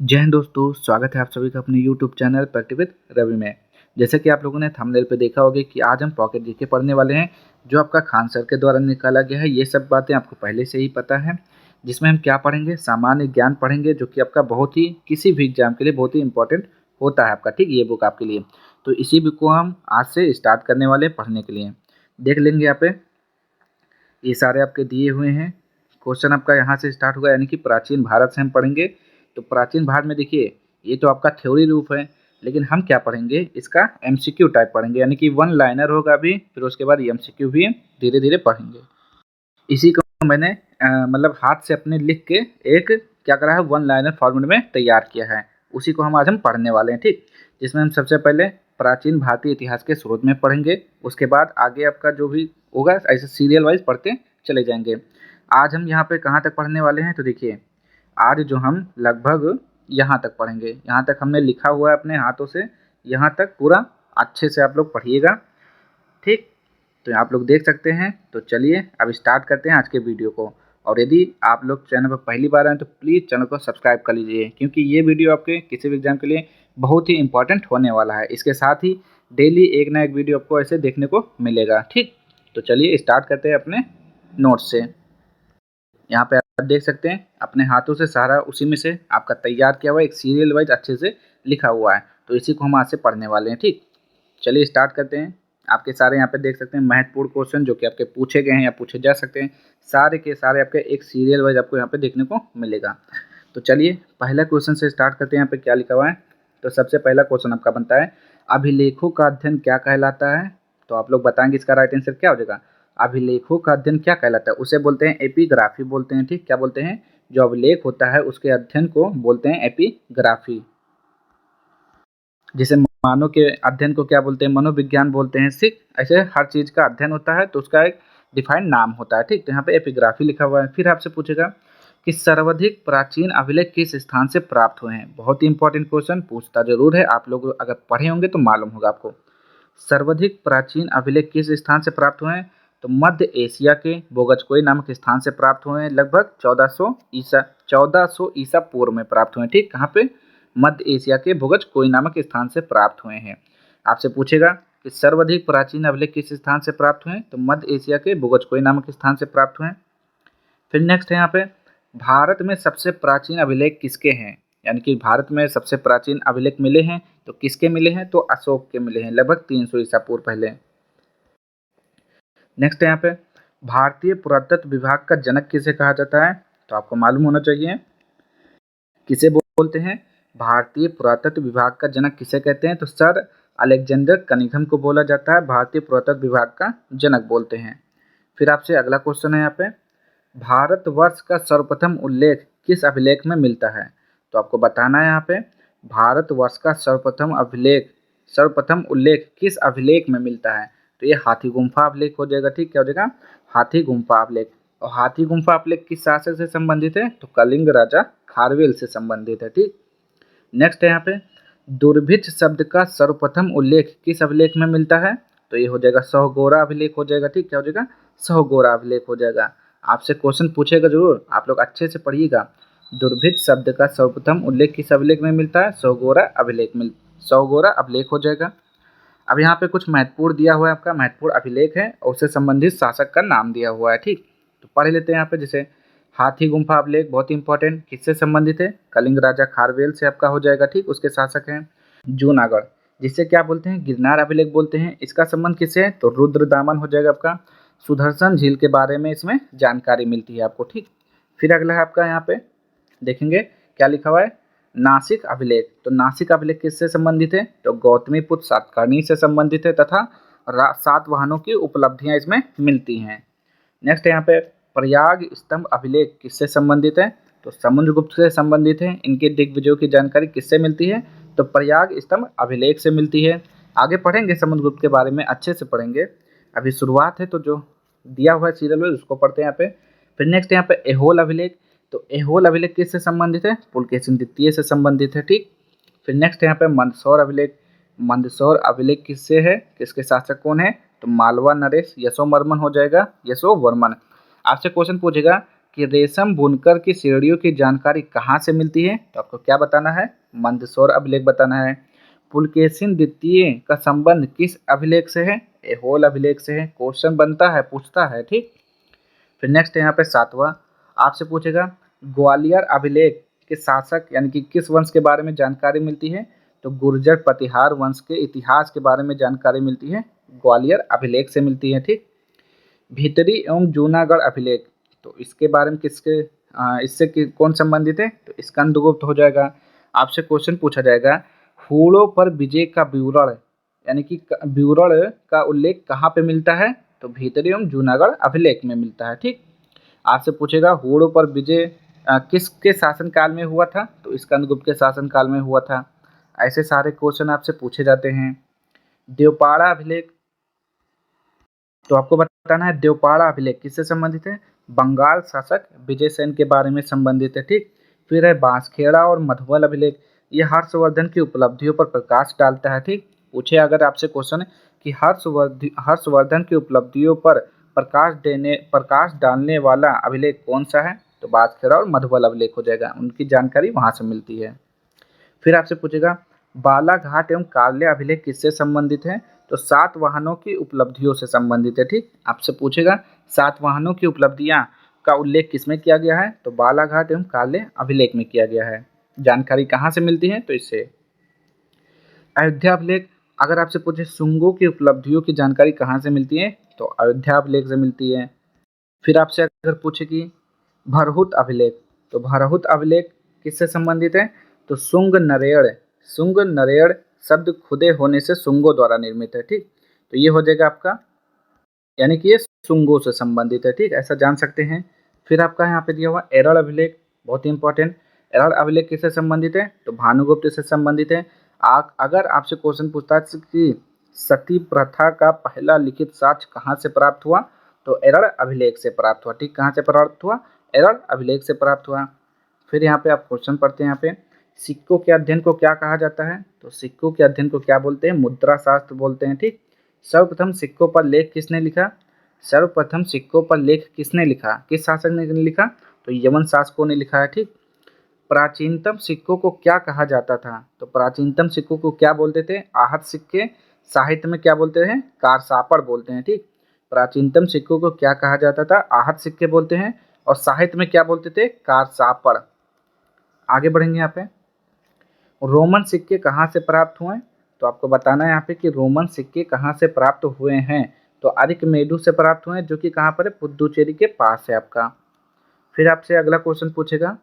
जय हिंद दोस्तों, स्वागत है आप सभी का अपने YouTube channel practice with Ravi में। जैसे कि आप लोगों ने थंबनेल पे देखा होगा कि आज हम पॉकेट जीके पढ़ने वाले हैं, जो आपका खान सर के द्वारा निकाला गया है। ये सब बातें आपको पहले से ही पता है। जिसमें हम क्या पढ़ेंगे, सामान्य ज्ञान पढ़ेंगे, जो कि आपका बहुत ही किसी भी एग्जाम के लिए बहुत ही इंपॉर्टेंट होता है आपका, ठीक, ये बुक आपके लिए। तो इसी बुक को हम आज से स्टार्ट करने वाले हैं पढ़ने के लिए। देख लेंगे यहाँ पे, ये सारे आपके दिए हुए हैं। क्वेश्चन आपका यहाँ से स्टार्ट होगा, यानी कि प्राचीन भारत से हम पढ़ेंगे। तो प्राचीन भारत में देखिए, ये तो आपका थ्योरी रूप है, लेकिन हम क्या पढ़ेंगे, इसका एमसीक्यू टाइप पढ़ेंगे, यानी कि वन लाइनर होगा अभी, फिर उसके बाद एमसीक्यू भी धीरे धीरे पढ़ेंगे। इसी को मैंने मतलब हाथ से अपने लिख के एक क्या करा है, वन लाइनर फॉर्मेट में तैयार किया है। उसी को हम आज हम पढ़ने वाले हैं, ठीक। जिसमें हम सबसे पहले प्राचीन भारतीय इतिहास के स्रोत में पढ़ेंगे। उसके बाद आगे आपका जो भी होगा, ऐसे सीरियल वाइज पढ़ते चले जाएंगे। आज हम यहाँ पे कहाँ तक पढ़ने वाले हैं, तो देखिए, आज जो हम लगभग यहाँ तक पढ़ेंगे, यहाँ तक हमने लिखा हुआ है अपने हाथों से, यहाँ तक पूरा अच्छे से आप लोग पढ़िएगा, ठीक। तो आप लोग देख सकते हैं। तो चलिए अब स्टार्ट करते हैं आज के वीडियो को। और यदि आप लोग चैनल पर पहली बार आए तो प्लीज़ चैनल को सब्सक्राइब कर लीजिए, क्योंकि ये वीडियो आपके किसी भी एग्जाम के लिए बहुत ही इंपॉर्टेंट होने वाला है। इसके साथ ही डेली एक ना एक वीडियो आपको ऐसे देखने को मिलेगा, ठीक। तो चलिए स्टार्ट करते हैं अपने नोट्स से। यहाँ पे आप देख सकते हैं अपने हाथों से सारा उसी में से आपका तैयार किया हुआ एक सीरियल वाइज अच्छे से लिखा हुआ है। तो इसी को हम आज से पढ़ने वाले हैं, ठीक। चलिए स्टार्ट करते हैं। आपके सारे यहाँ पे देख सकते हैं महत्वपूर्ण क्वेश्चन जो कि आपके पूछे गए हैं या पूछे जा सकते हैं, सारे के सारे आपके एक सीरियल वाइज आपको यहाँ पे देखने को मिलेगा। तो चलिए पहला क्वेश्चन से स्टार्ट करते हैं। यहाँ पे क्या लिखा हुआ है, तो सबसे पहला क्वेश्चन आपका बनता है, अभिलेखों का अध्ययन क्या कहलाता है। तो आप लोग बताएंगे इसका राइट आंसर क्या हो जाएगा। अभिलेखों का अध्ययन क्या कहलाता है, उसे बोलते हैं एपिग्राफी बोलते हैं, ठीक। क्या बोलते हैं, जो अभिलेख होता है उसके अध्ययन को बोलते हैं एपिग्राफी। जिसे मानव के अध्ययन को क्या बोलते हैं, मनोविज्ञान बोलते हैं, ठीक। ऐसे हर चीज का अध्ययन होता है तो उसका एक डिफाइंड नाम होता है, ठीक। तो यहाँ पे एपिग्राफी लिखा हुआ है। फिर आपसे पूछेगा कि सर्वाधिक प्राचीन अभिलेख किस स्थान से प्राप्त हुए हैं। बहुत ही इंपॉर्टेंट क्वेश्चन पूछता जरूर है, आप लोग अगर पढ़े होंगे तो मालूम होगा आपको। सर्वाधिक प्राचीन अभिलेख किस स्थान से प्राप्त हुए हैं, तो मध्य एशिया के बोगजकोई नामक स्थान से प्राप्त हुए हैं। लगभग 1400 ईसा पूर्व में प्राप्त हुए हैं, ठीक। कहाँ पे, मध्य एशिया के बोगजकोई नामक स्थान से प्राप्त हुए हैं। आपसे पूछेगा कि सर्वाधिक प्राचीन अभिलेख किस स्थान से प्राप्त हुए हैं, तो मध्य एशिया के बोगजकोई नामक स्थान से प्राप्त हुए हैं। फिर नेक्स्ट है यहाँ पे, भारत में सबसे प्राचीन अभिलेख किसके हैं, यानी कि भारत में सबसे प्राचीन अभिलेख मिले हैं तो किसके मिले हैं, तो अशोक के मिले हैं, लगभग 300 ईसा पूर्व पहले। नेक्स्ट है यहाँ पे, भारतीय पुरातत्व विभाग का जनक किसे कहा जाता है, तो आपको मालूम होना चाहिए किसे बोलते हैं। भारतीय पुरातत्व विभाग का जनक किसे कहते हैं, तो सर अलेक्जेंडर कनिंघम को बोला जाता है भारतीय पुरातत्व विभाग का जनक बोलते हैं। फिर आपसे अगला क्वेश्चन है यहाँ पे, भारतवर्ष का सर्वप्रथम उल्लेख किस अभिलेख में मिलता है। तो आपको बताना है यहाँ पे, भारतवर्ष का सर्वप्रथम उल्लेख किस अभिलेख में मिलता है। तो ये हाथी गुम्फा अभिलेख हो जाएगा, ठीक। क्या हो जाएगा, हाथी गुम्फा अभिलेख। और हाथी गुम्फा अभिलेख किस शासक से संबंधित है, तो कलिंग राजा खारवेल से संबंधित है, ठीक। नेक्स्ट है यहाँ पे, दुर्भिक्ष शब्द का सर्वप्रथम उल्लेख किस अभिलेख में मिलता है, तो ये हो जाएगा सहोगोरा अभिलेख हो जाएगा, ठीक। क्या हो जाएगा, सहोगोरा अभिलेख हो जाएगा। आपसे क्वेश्चन पूछेगा जरूर, आप लोग अच्छे से पढ़िएगा। दुर्भिक्ष शब्द का सर्वप्रथम उल्लेख किस अभिलेख में मिलता है, सहोगोरा अभिलेख हो जाएगा। अब यहाँ पे कुछ महत्वपूर्ण दिया हुआ है, आपका महत्वपूर्ण अभिलेख है और उससे संबंधित शासक का नाम दिया हुआ है, ठीक। तो पढ़ लेते हैं यहाँ पे। जैसे हाथी गुम्फा अभिलेख बहुत इंपॉर्टेंट, किससे संबंधित है, कलिंग राजा खारवेल से आपका हो जाएगा, ठीक। उसके शासक हैं जूनागढ़, जिससे क्या बोलते हैं, गिरनार अभिलेख बोलते हैं। इसका संबंध किससे है, तो रुद्रदामन हो जाएगा आपका। सुदर्शन झील के बारे में इसमें जानकारी मिलती है आपको, ठीक। फिर अगला है आपका, यहाँ पे देखेंगे क्या लिखा हुआ है, नासिक अभिलेख। तो नासिक अभिलेख किससे संबंधित है, तो गौतमीपुत्र सातकर्णी से संबंधित है तथा 7 वाहनों की उपलब्धियां इसमें मिलती हैं। नेक्स्ट यहाँ पे, प्रयाग स्तंभ अभिलेख किससे संबंधित है, तो समुद्रगुप्त से संबंधित है। इनके दिग्विजयों की जानकारी किससे मिलती है, तो प्रयाग स्तंभ अभिलेख से मिलती है। आगे पढ़ेंगे समुद्रगुप्त के बारे में, अच्छे से पढ़ेंगे, अभी शुरुआत है। तो जो दिया हुआ है सीरियल में उसको पढ़ते हैं यहाँ पे। फिर नेक्स्ट यहाँ पे एहोल अभिलेख। तो एहोल अभिलेख किससे संबंधित है, पुलकेशिन द्वितीय से संबंधित है, ठीक। फिर नेक्स्ट यहाँ पे मंदसौर अभिलेख। मंदसौर अभिलेख किससे है, किसके शासक कौन है, तो मालवा नरेश यशोवर्मन हो जाएगा, यशोवर्मन। आपसे क्वेश्चन पूछेगा कि रेशम बुनकर की सीढ़ियों की जानकारी कहाँ से मिलती है? तो आपको क्या बताना है? मंदसौर अभिलेख बताना है। पुलकेशिन द्वितीय का संबंध किस अभिलेख से है? ऐहोल अभिलेख से है। क्वेश्चन बनता है, पूछता है, ठीक। फिर नेक्स्ट है यहाँ पे 7वां, आपसे पूछेगा ग्वालियर अभिलेख के शासक यानी कि किस वंश के बारे में जानकारी मिलती है? तो गुर्जर प्रतिहार वंश के इतिहास के बारे में जानकारी मिलती है, ग्वालियर अभिलेख से मिलती है, ठीक। भीतरी एवं जूनागढ़ अभिलेख, तो इसके बारे में इससे कौन संबंधित है? तो स्कंदगुप्त हो जाएगा। आपसे क्वेश्चन पूछा जाएगा हूणों पर विजय का विवरण यानी कि विवरण का उल्लेख कहाँ पे मिलता है? तो भीतरी एवं जूनागढ़ अभिलेख में मिलता है, ठीक। आपसे पूछेगा हूणों पर विजय किसके शासनकाल में हुआ था? तो स्कंदगुप्त के शासनकाल में हुआ था। ऐसे सारे क्वेश्चन आपसे पूछे जाते हैं। देवपाड़ा अभिलेख, तो आपको बताना है देवपाड़ा अभिलेख किससे संबंधित है? बंगाल शासक विजयसेन के बारे में संबंधित है, ठीक। फिर है बांसखेड़ा और मधुबल अभिलेख, ये हर्षवर्धन की उपलब्धियों पर प्रकाश डालता है, ठीक। पूछे अगर आपसे क्वेश्चन कि हर्षवर्धन की उपलब्धियों पर प्रकाश डालने वाला अभिलेख कौन सा है? तो बांसखेड़ा और मधुबल अभिलेख हो जाएगा, उनकी जानकारी वहां से मिलती है। फिर आपसे पूछेगा बालाघाट एवं कार्ले अभिलेख किससे संबंधित है? तो सातवाहनों की उपलब्धियों से संबंधित है, ठीक। आपसे पूछेगा सातवाहनों की उपलब्धियां का उल्लेख किसमें किया गया है? तो बालाघाट एवं कार्ले अभिलेख में किया गया है। जानकारी कहाँ से मिलती है? तो इससे। अयोध्या अभिलेख, अगर आपसे पूछे शुंगों की उपलब्धियों की जानकारी कहाँ से मिलती है? तो अयोध्या अभिलेख से मिलती है। फिर आपसे अगर पूछे कि भरहुत अभिलेख, तो भरहुत अभिलेख किससे संबंधित है? तो शुंग नरेड़ शब्द खुदे होने से शुंगों द्वारा निर्मित है, ठीक। तो ये हो जाएगा आपका, यानी कि ये शुंगों से संबंधित है, ठीक, ऐसा जान सकते हैं। फिर आपका यहाँ पे दिया हुआ एरड़ अभिलेख, बहुत ही इंपॉर्टेंट। एरड़ अभिलेख किससे संबंधित है? तो भानुगुप्त से संबंधित है। अगर आपसे क्वेश्चन पूछता है कि सती प्रथा का पहला लिखित साक्ष्य कहाँ से प्राप्त हुआ? तो एरड़ अभिलेख से प्राप्त हुआ, ठीक। कहाँ से प्राप्त हुआ? एरड़ अभिलेख से प्राप्त हुआ। फिर यहाँ पे आप क्वेश्चन पढ़ते हैं, यहाँ पे सिक्कों के अध्ययन को क्या कहा जाता है? तो सिक्कों के अध्ययन को क्या बोलते हैं? मुद्रा शास्त्र बोलते हैं, ठीक। सर्वप्रथम सिक्कों पर लेख किसने लिखा? सर्वप्रथम सिक्कों पर लेख किसने लिखा? किस शासक ने लिखा? तो यवन शासकों ने लिखा है, ठीक। प्राचीनतम सिक्कों को क्या कहा जाता था? तो प्राचीनतम सिक्कों को क्या बोलते थे? आहत सिक्के। साहित्य में क्या बोलते हैं? कारसापड़ बोलते हैं, ठीक। प्राचीनतम सिक्कों को क्या कहा जाता था? आहत सिक्के बोलते हैं। और साहित्य में क्या बोलते थे? कारसापड़। आगे बढ़ेंगे यहाँ पे, रोमन सिक्के कहाँ से प्राप्त हुए? तो आपको बताना है यहाँ पे कि रोमन सिक्के कहाँ से प्राप्त हुए हैं। तो अरिकमेडु से प्राप्त हुए हैं, जो कि कहाँ पर है? पुदुचेरी के पास है आपका। फिर आपसे अगला क्वेश्चन पूछेगा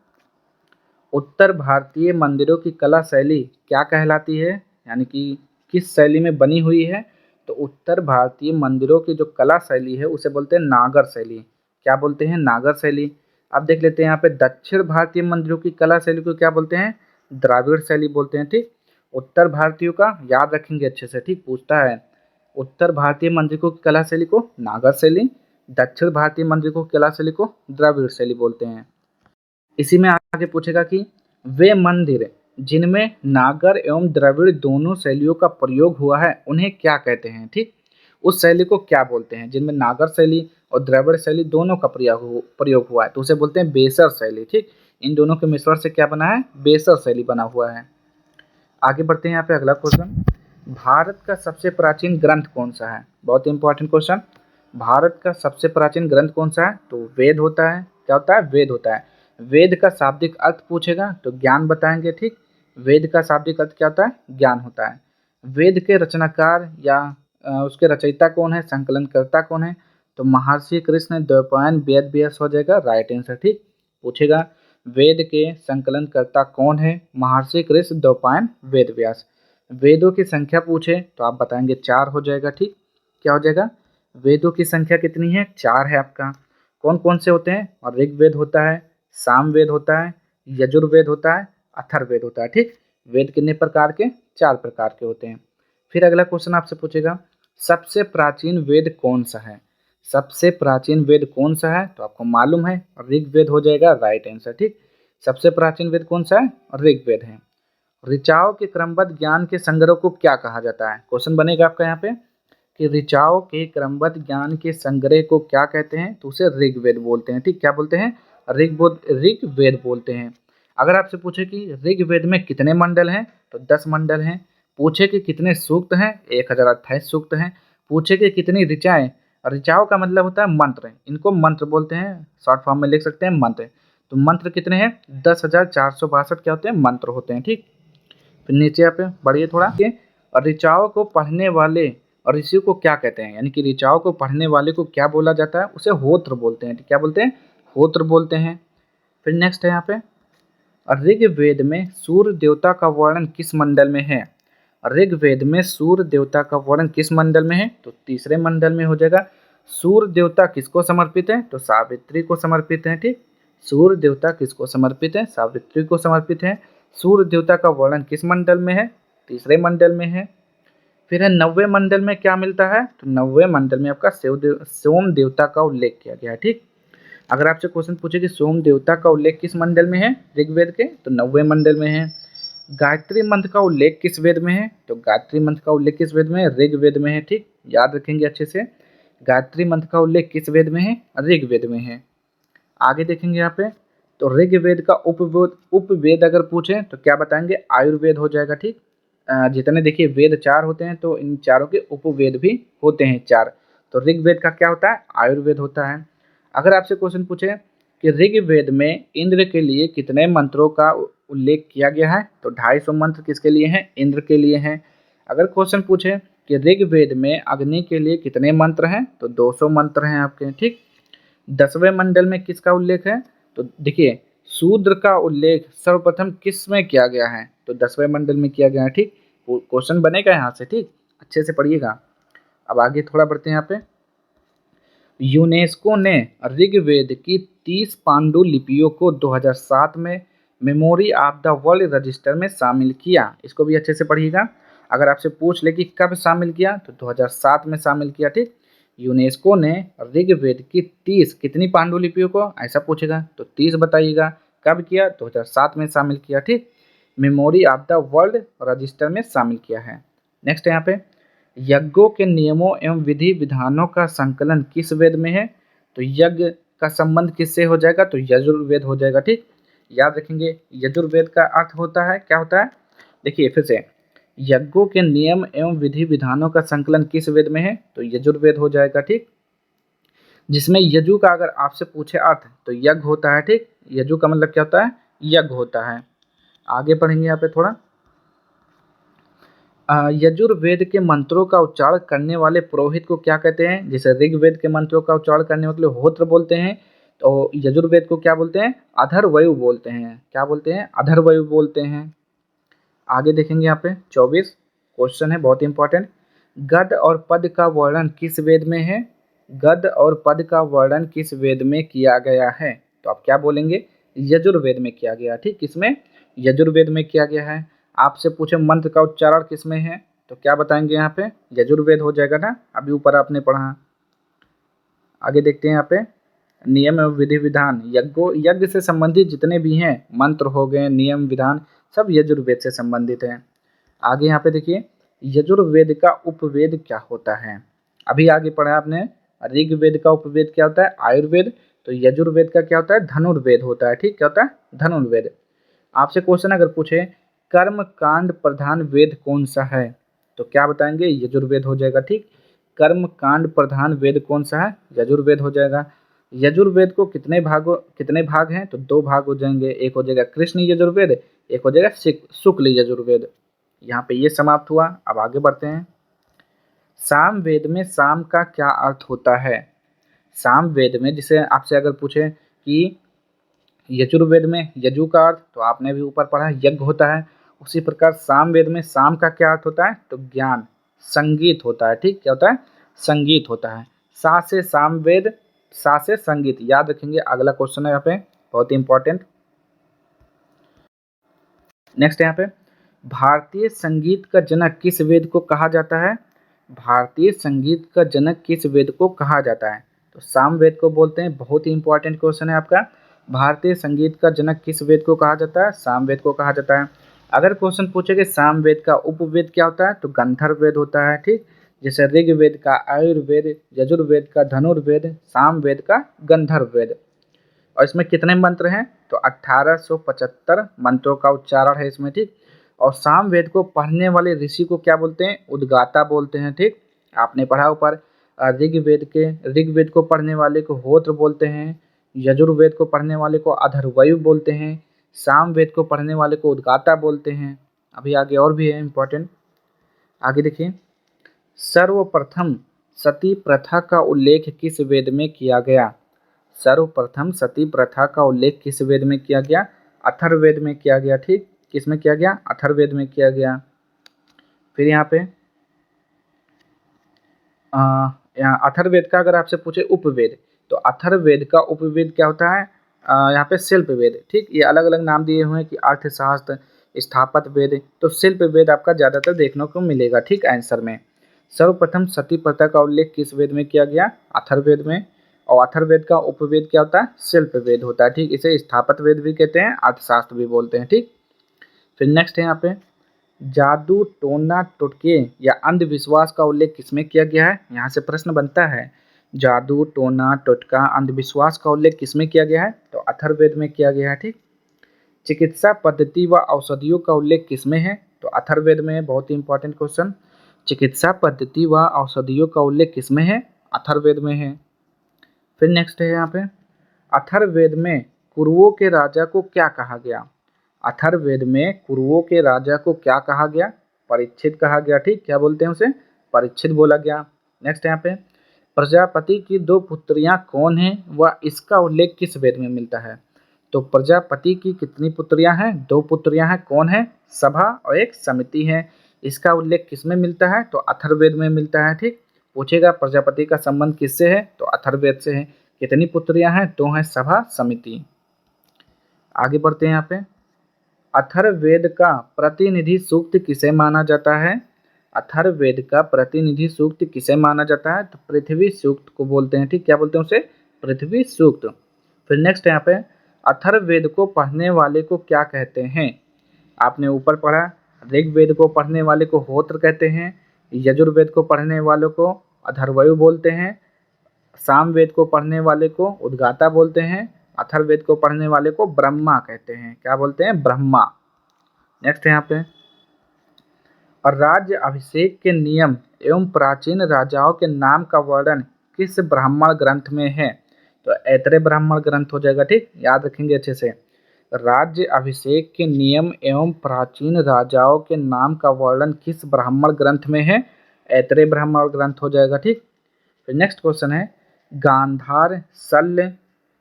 उत्तर भारतीय मंदिरों की कला शैली क्या कहलाती है? यानी कि किस शैली में बनी हुई है? तो उत्तर भारतीय मंदिरों की जो कला शैली है उसे बोलते हैं नागर शैली। क्या बोलते हैं? नागर शैली। अब देख लेते हैं यहाँ पे दक्षिण भारतीय मंदिरों की कला शैली को क्या बोलते हैं? द्राविड़ शैली बोलते हैं, ठीक। उत्तर भारतीयों का याद रखेंगे अच्छे से, ठीक, पूछता है। उत्तर भारतीय मंदिरों की कला शैली को नागर शैली, दक्षिण भारतीय मंदिरों की कला शैली को द्रविड़ शैली बोलते हैं। इसी में आगे पूछेगा कि वे मंदिर जिनमें नागर एवं द्रविड़ दोनों शैलियों का प्रयोग हुआ है उन्हें क्या कहते हैं, ठीक। उस शैली को क्या बोलते हैं जिनमें नागर शैली और द्रविड़ शैली दोनों का प्रयोग हुआ है? तो उसे बोलते हैं बेसर शैली, ठीक। इन दोनों के मिश्रण से क्या बना है? बेसर शैली बना हुआ है। आगे बढ़ते हैं, यहाँ पे अगला क्वेश्चन, भारत का सबसे प्राचीन ग्रंथ कौन सा है? बहुत इंपॉर्टेंट क्वेश्चन। भारत का सबसे प्राचीन ग्रंथ कौन सा है? तो वेद होता है। क्या होता है? वेद होता है। वेद का शाब्दिक अर्थ पूछेगा तो ज्ञान बताएंगे, ठीक। वेद का शाब्दिक अर्थ क्या होता है? ज्ञान होता है। वेद के रचनाकार या उसके रचयिता कौन है? संकलनकर्ता कौन है? तो महर्षि कृष्ण द्वैपायन वेद व्यास हो जाएगा राइट आंसर, ठीक। पूछेगा वेद के संकलनकर्ता कौन है? महर्षि कृष्ण द्वैपायन वेद व्यास। वेदों की संख्या पूछे तो आप बताएंगे 4 हो जाएगा, ठीक। क्या हो जाएगा? वेदों की संख्या कितनी है? 4 है आपका। कौन कौन से होते हैं? और ऋग्वेद होता है, सामवेद होता है, यजुर्वेद होता है, अथर्ववेद होता है, ठीक। वेद कितने प्रकार के? 4 प्रकार के होते हैं। फिर अगला क्वेश्चन आपसे पूछेगा सबसे प्राचीन वेद कौन सा है? सबसे प्राचीन वेद कौन सा है? तो आपको मालूम है ऋग्वेद हो जाएगा राइट आंसर, ठीक। सबसे प्राचीन वेद कौन सा है? ऋग्वेद है। ऋचाओं के क्रमबद्ध ज्ञान के संग्रह को क्या कहा जाता है? क्वेश्चन बनेगा आपका यहाँ पे कि ऋचाओं के क्रमबद्ध ज्ञान के संग्रह को क्या कहते हैं? तो उसे ऋग्वेद बोलते हैं, ठीक। क्या बोलते हैं? ऋग्वेद बोलते हैं। अगर आपसे पूछे कि ऋग्वेद में कितने मंडल हैं, तो 10 मंडल हैं। पूछे कि कितने सूक्त हैं, 1028 सूक्त हैं। पूछे कि कितनी ऋचाएं, ऋचाओं का मतलब होता है मंत्र, इनको मंत्र बोलते हैं, शॉर्ट फॉर्म में लिख सकते हैं मंत्र। तो मंत्र कितने हैं, 10,462 क्या होते हैं, मंत्र होते हैं। ठीक, फिर नीचे यहाँ पे बढ़िए थोड़ा कि ऋचाओं को पढ़ने वाले और ऋषि को क्या कहते हैं, यानी कि ऋचाओं को पढ़ने वाले को क्या बोला जाता है, उसे होत्र बोलते हैं। क्या बोलते हैं, होत्र बोलते हैं। फिर नेक्स्ट है यहाँ पे, ऋग्वेद में सूर्य देवता का वर्णन किस मंडल में है। ऋग्वेद में सूर्य देवता का वर्णन किस मंडल में है, तो तीसरे मंडल में हो जाएगा। सूर्य देवता किसको समर्पित है, तो सावित्री को समर्पित है। ठीक, सूर्य देवता किसको समर्पित है, सावित्री को समर्पित है। सूर्य देवता का वर्णन किस मंडल में है, तीसरे मंडल में है। फिर है 90वें मंडल में क्या मिलता है, तो 90वें मंडल में आपका सोम देवता का उल्लेख किया गया है। ठीक, अगर आपसे क्वेश्चन पूछे कि सोम देवता का उल्लेख किस मंडल में है ऋग्वेद के, तो 90वें मंडल में है। गायत्री मंत्र का उल्लेख किस वेद में है, तो गायत्री मंत्र का उल्लेख किस वेद में है, ऋग्वेद में है। ठीक, याद रखेंगे अच्छे से, गायत्री मंत्र का उल्लेख किस वेद में है, ऋग्वेद में है। आगे देखेंगे यहाँ पे, तो ऋग्वेद का उपवेद अगर पूछे तो क्या बताएंगे, आयुर्वेद हो जाएगा। ठीक, जितने देखिए वेद 4 होते हैं, तो इन चारों के उपवेद भी होते हैं 4। तो ऋग्वेद का क्या होता है, आयुर्वेद होता है। अगर आपसे क्वेश्चन पूछे कि ऋग्वेद में इंद्र के लिए कितने मंत्रों का उल्लेख किया गया है, तो 250 मंत्र किसके लिए हैं, इंद्र के लिए हैं। अगर क्वेश्चन पूछे कि ऋग्वेद में अग्नि के लिए कितने मंत्र हैं, तो 200 मंत्र हैं आपके। ठीक, 10वें मंडल में किसका उल्लेख है, तो देखिए शूद्र का उल्लेख सर्वप्रथम किस में किया गया है, तो 10वें मंडल में किया गया है। ठीक, क्वेश्चन बनेगा यहाँ से। ठीक, अच्छे से पढ़िएगा। अब आगे थोड़ा बढ़ते हैं यहाँ पे, यूनेस्को ने ऋग्वेद की 30 पांडुलिपियों को 2007 में memory of the world register में शामिल किया। इसको भी अच्छे से पढ़िएगा। अगर आपसे पूछ ले कि कब शामिल किया, तो 2007 में शामिल किया। ठीक, यूनेस्को ने ऋग्वेद की 30 कितनी पांडुलिपियों को ऐसा पूछेगा, तो 30 बताइएगा। कब किया, 2007 में शामिल किया। ठीक, memory of the world register में शामिल किया है। नेक्स्ट है यहाँ पे, यज्ञों के नियमों एवं विधि विधानों का संकलन किस वेद में है, तो यज्ञ का संबंध किससे हो जाएगा, तो यजुर्वेद हो जाएगा। ठीक, याद रखेंगे, यजुर्वेद का अर्थ होता है, क्या होता है, देखिए फिर से, यज्ञों के नियम एवं विधि विधानों का संकलन किस वेद में है, तो यजुर्वेद हो जाएगा। ठीक, जिसमें यजु का अगर आपसे पूछे अर्थ, तो यज्ञ होता है। ठीक, यजु का मतलब क्या होता है, यज्ञ होता है। आगे पढ़ेंगे यहाँ पे थोड़ा, यजुर्वेद के मंत्रों का उच्चारण करने वाले पुरोहित को क्या कहते हैं, जैसे ऋग्वेद के मंत्रों का उच्चारण करने वाले होत्र बोलते हैं, तो यजुर्वेद को क्या बोलते हैं, अधर्वयु बोलते हैं। क्या बोलते हैं, अधर्वयु बोलते हैं। आगे देखेंगे यहाँ पे 24 क्वेश्चन है, बहुत इंपॉर्टेंट। गद और पद का वर्णन किस वेद में है, गद और पद का वर्णन किस वेद में किया गया है, तो आप क्या बोलेंगे, यजुर्वेद में किया गया। ठीक, किसमें, यजुर्वेद में किया गया है। आपसे पूछे मंत्र का उच्चारण किसमें है, तो क्या बताएंगे यहाँ पे, यजुर्वेद हो जाएगा ना, अभी ऊपर आपने पढ़ा। आगे देखते हैं यहाँ पे, नियम एवं विधि विधान, यज्ञ से संबंधित जितने भी हैं मंत्र हो गए, नियम विधान, सब यजुर्वेद से संबंधित हैं। आगे यहाँ पे देखिए, यजुर्वेद का उपवेद क्या होता है। अभी आगे पढ़ा आपने, ऋग्वेद का उपवेद क्या होता है, आयुर्वेद। तो यजुर्वेद का क्या होता है, धनुर्वेद होता है। ठीक, क्या होता है, धनुर्वेद। आपसे क्वेश्चन अगर पूछे कर्म कांड प्रधान वेद कौन सा है, तो क्या बताएंगे, यजुर्वेद हो जाएगा। ठीक, कर्म कांड प्रधान वेद कौन सा है, यजुर्वेद हो जाएगा। यजुर्वेद को कितने भाग हैं, तो 2 भाग हो जाएंगे, एक हो जाएगा कृष्ण यजुर्वेद, एक हो जाएगा शुक्ल यजुर्वेद। यहाँ पे ये समाप्त हुआ। अब आगे बढ़ते हैं, साम वेद में साम का क्या अर्थ होता है। साम वेद में, जिसे आपसे अगर पूछे कि यजुर्वेद में यजु का अर्थ, तो आपने भी ऊपर पढ़ा यज्ञ होता है, उसी प्रकार साम वेद में साम का क्या अर्थ होता है, तो ज्ञान, संगीत होता है। ठीक, क्या होता है, संगीत होता है। सा से साम वेद, सा से संगीत, याद रखेंगे। अगला क्वेश्चन है यहाँ पे, बहुत इंपॉर्टेंट। नेक्स्ट यहाँ पे, भारतीय संगीत का जनक किस वेद को कहा जाता है, भारतीय संगीत का जनक किस वेद को कहा जाता है, तो साम वेद को बोलते हैं। बहुत ही इंपॉर्टेंट क्वेश्चन है आपका, भारतीय संगीत का जनक किस वेद को कहा जाता है, साम वेद को कहा जाता है। अगर क्वेश्चन पूछे कि साम वेद का उपवेद क्या होता है, तो गंधर्व वेद होता है। ठीक, जैसे ऋग्वेद का आयुर्वेद, यजुर्वेद का धनुर्वेद, साम वेद का गंधर्व वेद। और इसमें कितने मंत्र हैं, तो 1875 मंत्रों का उच्चारण है इसमें, ठीक। और सामवेद को पढ़ने वाले ऋषि को क्या बोलते हैं, उद्गाता बोलते हैं, ठीक। आपने पढ़ा ऊपर, ऋग्वेद को पढ़ने वाले को होत्र बोलते हैं, यजुर्वेद को पढ़ने वाले को अथर्वयु बोलते हैं, सामवेद को पढ़ने वाले को उद्गाता बोलते हैं। अभी आगे और भी है इम्पोर्टेंट, आगे देखिए। सर्वप्रथम सती प्रथा का उल्लेख किस वेद में किया गया, सर्वप्रथम सती प्रथा का उल्लेख किस वेद में किया गया, अथर्ववेद में किया गया, ठीक। किस में किया गया, अथर्ववेद में किया गया। फिर यहाँ पे यहाँ अथर्ववेद का अगर आपसे पूछे उपवेद, तो अथर्ववेद का उपवेद क्या होता है, यहाँ पे शिल्प वेद, ठीक। ये अलग अलग नाम दिए हुए हैं कि अर्थशास्त्र, स्थापत्य वेद, तो शिल्प वेद आपका ज़्यादातर देखने को मिलेगा, ठीक। आंसर में सर्वप्रथम सती प्रथा का उल्लेख किस वेद में किया गया, अथर्ववेद में। और अथर्ववेद का उपवेद क्या होता है, शिल्प वेद होता है, ठीक। इसे स्थापत्य वेद भी कहते हैं, अर्थशास्त्र भी बोलते हैं, ठीक। फिर नेक्स्ट है यहाँ पे, जादू टोना टोटके या अंधविश्वास का उल्लेख किसमें किया गया है, यहाँ से प्रश्न बनता है। जादू टोना टोटका अंधविश्वास का उल्लेख किसमें किया गया है, तो अथर्ववेद में किया गया है, ठीक। चिकित्सा पद्धति व औषधियों का उल्लेख किसमें है, तो अथर्ववेद में है। बहुत ही इंपॉर्टेंट क्वेश्चन, चिकित्सा पद्धति व औषधियों का उल्लेख किसमें है, अथर्ववेद में है। फिर नेक्स्ट है यहाँ पे, अथर्ववेद में कुरुओं के राजा को क्या कहा गया, अथर्ववेद में कुरुओं के राजा को क्या कहा गया, परीक्षित कहा गया, ठीक। क्या बोलते हैं उसे, परीक्षित बोला गया। नेक्स्ट यहाँ पे, प्रजापति की 2 पुत्रियां कौन हैं व इसका उल्लेख किस वेद में मिलता है, तो प्रजापति की कितनी पुत्रियां हैं, 2 पुत्रियां हैं, कौन है, सभा और एक समिति है। इसका उल्लेख किस में मिलता है, तो अथर्ववेद में मिलता है, ठीक। पूछेगा प्रजापति का संबंध किससे है, तो अथर्ववेद से है। कितनी पुत्रियां हैं, 2 हैं, सभा समिति। आगे बढ़ते हैं यहाँ पे, अथर्ववेद का प्रतिनिधि सूक्त किसे माना जाता है, अथर्ववेद का प्रतिनिधि सूक्त किसे माना जाता है, तो पृथ्वी सूक्त को बोलते हैं, ठीक। क्या बोलते हैं उसे, पृथ्वी सूक्त। फिर नेक्स्ट यहाँ पे, अथर्ववेद को पढ़ने वाले को क्या कहते हैं, आपने ऊपर पढ़ा, ऋग्वेद को पढ़ने वाले को होत्र कहते हैं, यजुर्वेद को पढ़ने वालों को अथर्वयु बोलते हैं, सामवेद को पढ़ने वाले को उद्गाता बोलते हैं, अथर्ववेद को पढ़ने वाले को ब्रह्मा कहते हैं। क्या बोलते हैं, ब्रह्मा। नेक्स्ट है यहाँ पे, और राज्य अभिषेक के नियम एवं प्राचीन राजाओं के नाम का वर्णन किस ब्राह्मण ग्रंथ में है, तो ऐतरेय ब्राह्मण ग्रंथ हो जाएगा, ठीक। याद रखेंगे अच्छे से, राज्य अभिषेक के नियम एवं प्राचीन राजाओं के नाम का वर्णन किस ब्राह्मण ग्रंथ में है, ऐतरेय ब्राह्मण ग्रंथ हो जाएगा, ठीक। फिर नेक्स्ट क्वेश्चन है, गांधार, शल्य,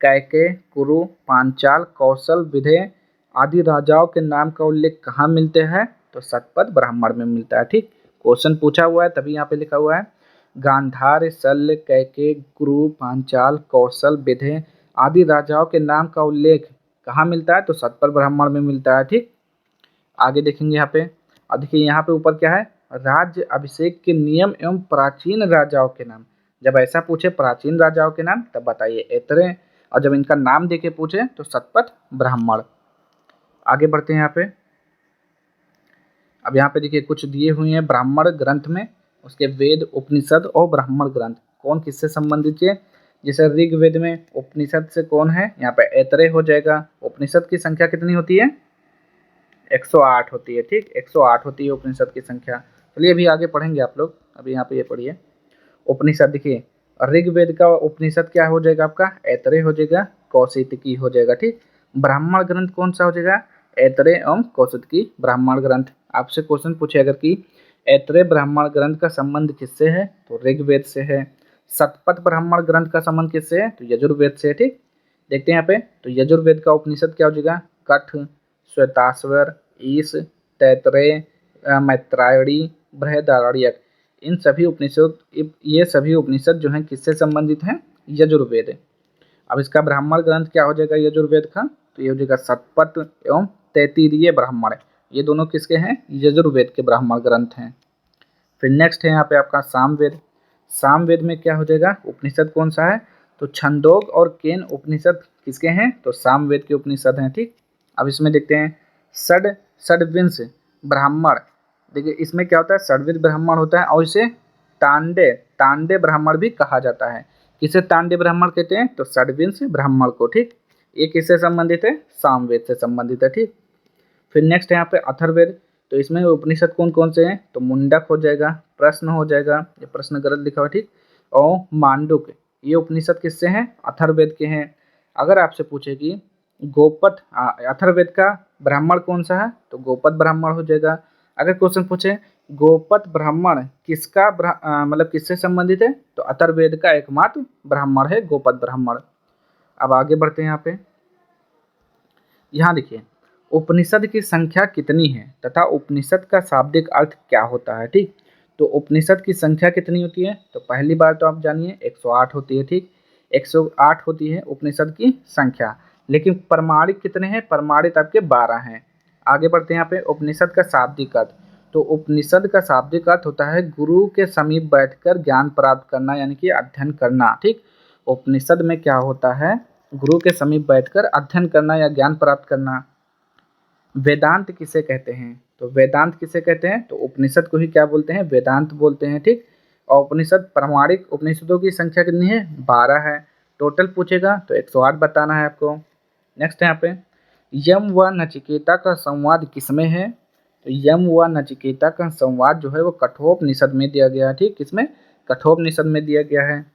कैकेय, कुरु, पांचाल, कौशल, विदेह आदि राजाओं के नाम का उल्लेख कहाँ मिलते हैं, तो शतपथ ब्राह्मण में मिलता है, ठीक। क्वेश्चन पूछा हुआ है तभी यहाँ पे लिखा हुआ है, गांधार, शल्य, कैकेय, कुरु, पांचाल, कौशल, विदेह आदि राजाओं के नाम का उल्लेख कहाँ मिलता है, तो शतपथ ब्राह्मण में मिलता है, ठीक। आगे देखेंगे यहाँ पे, और देखिए यहाँ पे ऊपर क्या है, राज्य अभिषेक के नियम एवं प्राचीन राजाओं के नाम। जब ऐसा पूछे प्राचीन राजाओं के नाम तब बताइए ऐतरेय, और जब इनका नाम देके पूछे तो शतपथ ब्राह्मण। आगे बढ़ते हैं यहाँ पे, अब यहाँ पे देखिए कुछ दिए हुए हैं ब्राह्मण ग्रंथ में, उसके वेद, उपनिषद और ब्राह्मण ग्रंथ कौन किससे संबंधित है। जैसे ऋग्वेद में उपनिषद से कौन है, यहाँ पे ऐतरेय हो जाएगा। उपनिषद की संख्या कितनी होती है, 108 होती है, ठीक। 108 होती है उपनिषद की संख्या। चलिए अभी आगे पढ़ेंगे आप लोग, अभी यहाँ पे ये पढ़िए उपनिषद। देखिए ऋग्वेद का उपनिषद क्या हो जाएगा आपका, ऐतरेय हो जाएगा, कौशितकी हो जाएगा, ठीक। ब्राह्मण ग्रंथ कौन सा हो जाएगा, ऐतरेय एवं कौशितकी ब्राह्मण ग्रंथ। आपसे क्वेश्चन पूछे अगर कि ऐतरेय ब्राह्मण ग्रंथ का संबंध किससे है, तो ऋग्वेद से है। शतपथ ब्राह्मण ग्रंथ का संबंध किससे है, तो यजुर्वेद से है, ठीक। देखते हैं यहाँ पे, तो यजुर्वेद का उपनिषद क्या हो जाएगा, कठ, श्वेताश्वर, ईश, तैतरेय, मैत्रायणी, बृहदारण्यक। इन सभी उपनिषद, ये सभी उपनिषद जो हैं किससे संबंधित हैं, यजुर्वेद। अब इसका ब्राह्मण ग्रंथ क्या हो जाएगा यजुर्वेद का, तो ये हो जाएगा शतपथ एवं तैत्तिरीय ब्राह्मण। ये दोनों किसके हैं, यजुर्वेद के ब्राह्मण ग्रंथ हैं। फिर नेक्स्ट है यहाँ पे आपका सामवेद। सामवेद में क्या हो जाएगा, उपनिषद कौन सा है, तो छंदोग और केन उपनिषद किसके हैं, तो सामवेद के उपनिषद हैं, ठीक। अब इसमें देखते हैं षड्विंश ब्राह्मण। देखिए इसमें क्या होता है, षड्विंश ब्राह्मण होता है और इसे तांडे ब्राह्मण भी कहा जाता है। किसे तांडे ब्राह्मण कहते हैं, तो षड्विंश ब्राह्मण को, ठीक। ये किससे संबंधित है? सामवेद से संबंधित है। ठीक, फिर नेक्स्ट है यहाँ पे अथर्ववेद। तो इसमें उपनिषद कौन कौन से हैं? तो मुंडक हो जाएगा, प्रश्न हो जाएगा, ये प्रश्न गलत लिखा हुआ, ठीक, और मांडुक, ये उपनिषद किससे हैं? अथर्ववेद के हैं। अगर आपसे पूछे कि गोपद अथर्ववेद का ब्राह्मण कौन सा है? तो गोपद ब्राह्मण हो जाएगा। अगर क्वेश्चन पूछे गोपद ब्राह्मण किसका मतलब किससे संबंधित है? तो अथर्ववेद का एकमात्र ब्राह्मण है गोपद ब्राह्मण। अब आगे बढ़ते हैं। यहाँ पे यहाँ देखिए उपनिषद की संख्या कितनी है तथा उपनिषद का शाब्दिक अर्थ क्या होता है। ठीक, तो उपनिषद की संख्या कितनी होती है? तो पहली बार तो आप जानिए 108 होती है। ठीक, 108 होती है उपनिषद की संख्या, लेकिन प्रमाणित कितने हैं? प्रमाणित आपके 12 हैं। आगे बढ़ते हैं। यहाँ पे उपनिषद का शाब्दिक अर्थ। तो उपनिषद का शाब्दिक अर्थ होता है गुरु के समीप बैठकर ज्ञान प्राप्त करना, यानी कि अध्ययन करना। ठीक, उपनिषद में क्या होता है? गुरु के समीप बैठकर अध्ययन करना या ज्ञान प्राप्त करना। वेदांत किसे कहते हैं? तो वेदांत किसे कहते हैं? तो उपनिषद को ही क्या बोलते हैं? वेदांत बोलते हैं। ठीक, और उपनिषद प्रमाणिक उपनिषदों की संख्या कितनी है? 12 है। टोटल पूछेगा तो 108 बताना है आपको। नेक्स्ट है यहाँ पे यम व नचिकेता का संवाद किसमें है? तो यम व नचिकेता का संवाद जो है वो कठोपनिषद में दिया गया है। ठीक, किसमें? कठोपनिषद में दिया गया है।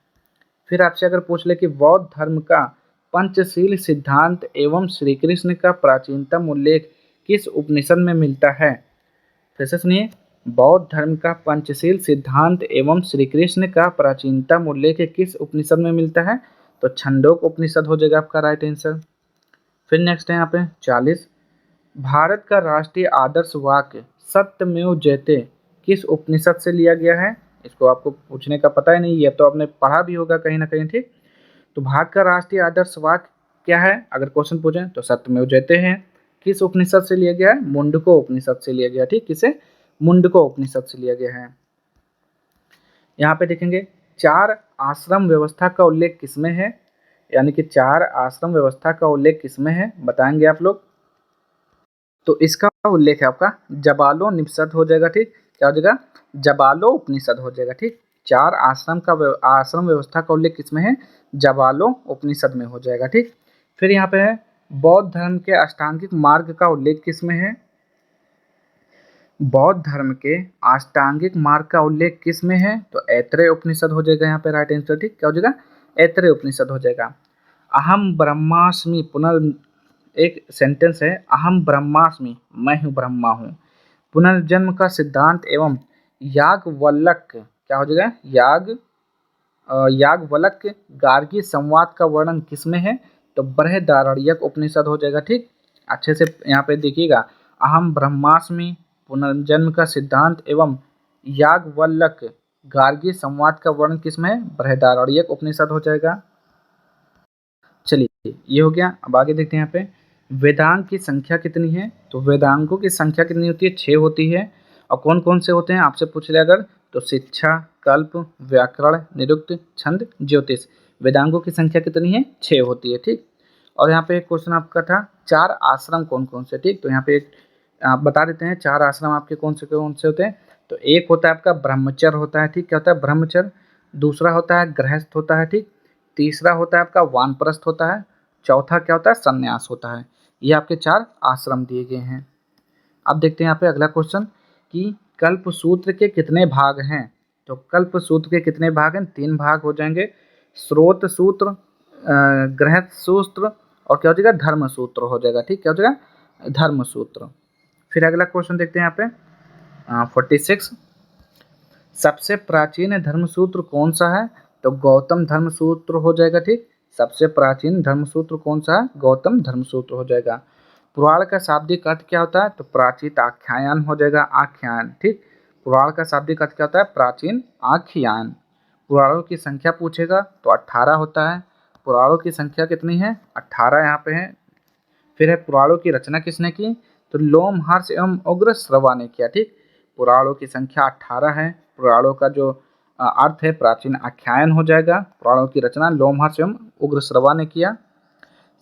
फिर आपसे अगर पूछ ले कि बौद्ध धर्म का पंचशील सिद्धांत एवं श्री कृष्ण का प्राचीनतम उल्लेख किस उपनिषद में मिलता है? फिर से सुनिए, बौद्ध धर्म का पंचशील सिद्धांत एवं श्री कृष्ण का प्राचीनतम उल्लेख किस उपनिषद में मिलता है? तो छंदोक उपनिषद हो जाएगा आपका राइट आंसर। फिर नेक्स्ट है यहाँ पे 40, भारत का राष्ट्रीय आदर्श वाक्य सत्यमेव जयते किस उपनिषद से लिया गया है? इसको आपको पूछने का पता ही नहीं, ये तो आपने पढ़ा भी होगा कहीं ना कहीं। ठीक, तो भारत का राष्ट्रीय आदर्श वाक्य क्या है? अगर क्वेश्चन पूछें तो सत्यमेव जयते हैं। किस उपनिषद से लिया गया है? मुंडको उपनिषद से लिया गया। ठीक, किसे? मुंडको उपनिषद से लिया गया है। यहाँ पे देखेंगे 4 आश्रम व्यवस्था का उल्लेख किसमें है? यानी कि 4 आश्रम व्यवस्था का उल्लेख किसमें है बताएंगे आप लोग। तो इसका उल्लेख है आपका जबालोपनिषद हो जाएगा। ठीक, क्या हो जाएगा? जबालोपनिषद हो जाएगा। ठीक, 4 आश्रम व्यवस्था का उल्लेख किसमें है? जबालोपनिषद में हो जाएगा। ठीक, फिर यहाँ पे है बौद्ध धर्म के अष्टांगिक मार्ग का उल्लेख किसमें है? बौद्ध धर्म के अष्टांगिक मार्ग का उल्लेख किसमें है? तो ऐतरेय उपनिषद हो जाएगा यहाँ पे राइट आंसर। ठीक, क्या हो जाएगा? ऐतरेय उपनिषद हो जाएगा। अहम ब्रह्मास्मि एक सेंटेंस है, अहम ब्रह्मास्मि, मैं हूँ ब्रह्मा हूँ। पुनर्जन्म का सिद्धांत एवं याज्ञवल्क्य क्या हो जाएगा? याज्ञवल्क्य गार्गी संवाद का वर्णन किसमें है? तो बृहदारण्यक उपनिषद हो जाएगा। ठीक, अच्छे से यहाँ पे देखिएगा, अहम ब्रह्मास्मि, पुनर्जन्म का सिद्धांत एवं याज्ञवल्क्य गार्गी संवाद का वर्णन किसमें है? बृहदारण्यक उपनिषद हो जाएगा। चलिए ये हो गया। अब आगे देखते हैं यहाँ पे वेदांग की संख्या कितनी है? तो वेदांगों की संख्या कितनी होती है? 6 होती है। और कौन कौन से होते हैं आपसे पूछ ले अगर, तो शिक्षा, कल्प, व्याकरण, निरुक्त, छंद, ज्योतिष। वेदांगों की संख्या कितनी है? 6 होती है। ठीक, और यहाँ पे एक क्वेश्चन आपका था 4 आश्रम कौन कौन से? ठीक, तो यहाँ पे आप बता देते हैं 4 आश्रम आपके कौन से होते हैं। तो एक होता है आपका ब्रह्मचर्य होता है। ठीक, क्या होता है? ब्रह्मचर्य। दूसरा होता है गृहस्थ होता है। ठीक, तीसरा होता है आपका वानप्रस्थ होता है। चौथा क्या होता है? संन्यास होता है। ये आपके 4 आश्रम दिए गए हैं। अब देखते हैं यहाँ पे अगला क्वेश्चन कि कल्प सूत्र के कितने भाग हैं? तो कल्प सूत्र के कितने भाग हैं? 3 भाग हो जाएंगे, स्रोत सूत्र, गृहस्थ सूत्र और क्या हो जाएगा? धर्म सूत्र हो जाएगा। ठीक, क्या हो जाएगा? धर्म सूत्र। फिर अगला क्वेश्चन देखते हैं यहाँ पे 46, सबसे प्राचीन धर्मसूत्र कौन सा है? तो गौतम धर्मसूत्र हो जाएगा। ठीक, सबसे प्राचीन धर्मसूत्र कौन सा है? गौतम धर्मसूत्र हो जाएगा। पुराण का शाब्दिक अर्थ क्या होता है? तो प्राचीन आख्यान हो जाएगा, आख्यान। ठीक, पुराण का शाब्दिक अर्थ क्या होता है? प्राचीन आख्यान। पुराणों की संख्या पूछेगा तो 18 होता है। पुराणों की संख्या कितनी है? 18 यहाँ पे है। फिर है पुराणों की रचना किसने की? तो लोमहर्ष एवं उग्र श्रवा ने किया। ठीक, पुराणों की संख्या 18 है। पुराणों का जो अर्थ है प्राचीन आख्यान हो जाएगा। पुराणों की रचना लोमहर्ष एवं उग्र श्रवा ने किया।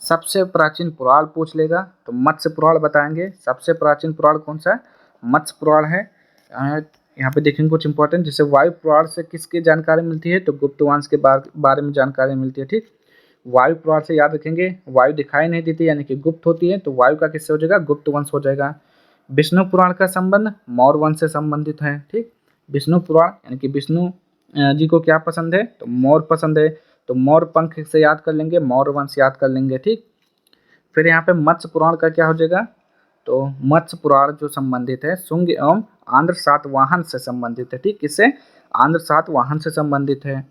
सबसे प्राचीन पुराण पूछ लेगा तो मत्स्य पुराण बताएंगे। सबसे प्राचीन पुराण कौन सा है? मत्स्य पुराण है। यहाँ पे देखेंगे कुछ इंपॉर्टेंट, जैसे वायु पुराण से किसकी जानकारी मिलती है? तो गुप्त वंश के बारे में जानकारी मिलती है। ठीक, वायु पुराण से याद रखेंगे, वायु दिखाई नहीं देती यानी कि गुप्त होती है, तो वायु का किससे हो जाएगा, गुप्त वंश हो जाएगा। विष्णु पुराण का संबंध मौर्य वंश से संबंधित है। ठीक, विष्णु पुराण यानी कि विष्णु जी को क्या पसंद है, तो मौर्य पसंद है, तो मौर्य पंख से याद कर लेंगे, मौर्य वंश याद कर लेंगे। ठीक, फिर यहाँ पे मत्स्य पुराण का क्या हो जाएगा, तो मत्स्य पुराण जो संबंधित है शुंग एवं आंध्र सातवाहन से संबंधित है। ठीक, किससे, आंध्र सातवाहन से संबंधित है।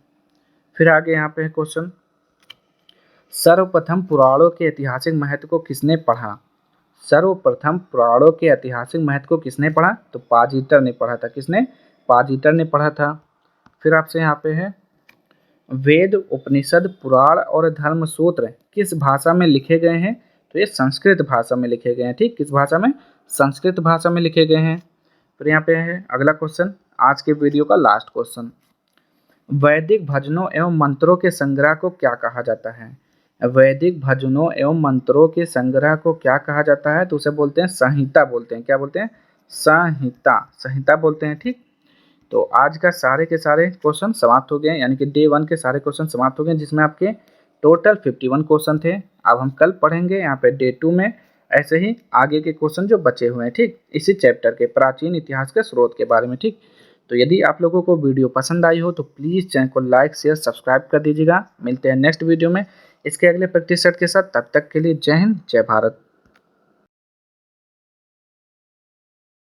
फिर आगे यहाँ पे है क्वेश्चन, सर्वप्रथम पुराणों के ऐतिहासिक महत्व को किसने पढ़ा। सर्वप्रथम पुराणों के ऐतिहासिक महत्व को किसने पढ़ा, तो पाजीटर ने पढ़ा था। किसने, पाजीटर ने पढ़ा था। फिर आपसे यहाँ पे है, वेद, उपनिषद, पुराण और धर्म सूत्र किस भाषा में लिखे गए हैं, तो ये संस्कृत भाषा में लिखे गए हैं। ठीक, किस भाषा में, संस्कृत भाषा में लिखे गए हैं। फिर यहाँ पे है अगला क्वेश्चन, आज के वीडियो का लास्ट क्वेश्चन, वैदिक भजनों एवं मंत्रों के संग्रह को क्या कहा जाता है। वैदिक भजनों एवं मंत्रों के संग्रह को क्या कहा जाता है, तो उसे बोलते हैं संहिता बोलते हैं। क्या बोलते हैं, संहिता, संहिता बोलते हैं। ठीक, तो आज का सारे के सारे क्वेश्चन समाप्त हो गए, यानी कि डे 1 के सारे क्वेश्चन समाप्त हो गए, जिसमें आपके टोटल 51 क्वेश्चन थे। अब हम कल पढ़ेंगे यहाँ पे डे 2 में ऐसे ही आगे के क्वेश्चन जो बचे हुए हैं। ठीक, इसी चैप्टर के प्राचीन इतिहास के स्रोत के बारे में। ठीक, तो यदि आप लोगों को वीडियो पसंद आई हो तो प्लीज़ चैनल को लाइक शेयर सब्सक्राइब कर दीजिएगा। मिलते हैं नेक्स्ट वीडियो में इसके अगले प्रैक्टिस सेट के साथ, तब तक के लिए जय हिंद जय भारत।